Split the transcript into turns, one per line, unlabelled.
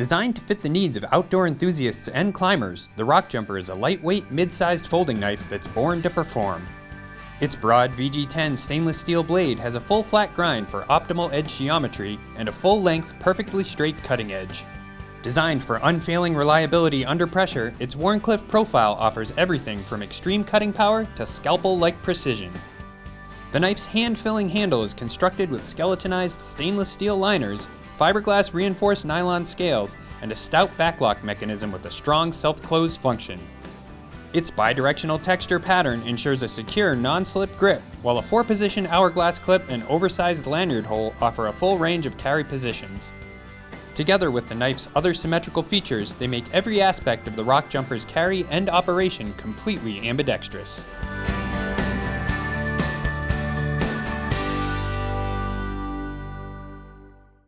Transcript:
Designed to fit the needs of outdoor enthusiasts and climbers, the RockJumper is a lightweight, mid-sized folding knife that's born to perform. Its broad VG10 stainless steel blade has a full flat grind for optimal edge geometry and a full-length, perfectly straight cutting edge. Designed for unfailing reliability under pressure, its Wharncliffe profile offers everything from extreme cutting power to scalpel-like precision. The knife's hand-filling handle is constructed with skeletonized stainless steel liners, fiberglass reinforced nylon scales, and a stout backlock mechanism with a strong self-close function. Its bidirectional texture pattern ensures a secure non-slip grip, while a 4-position hourglass clip and oversized lanyard hole offer a full range of carry positions. Together with the knife's other symmetrical features, they make every aspect of the RockJumper's carry and operation completely ambidextrous.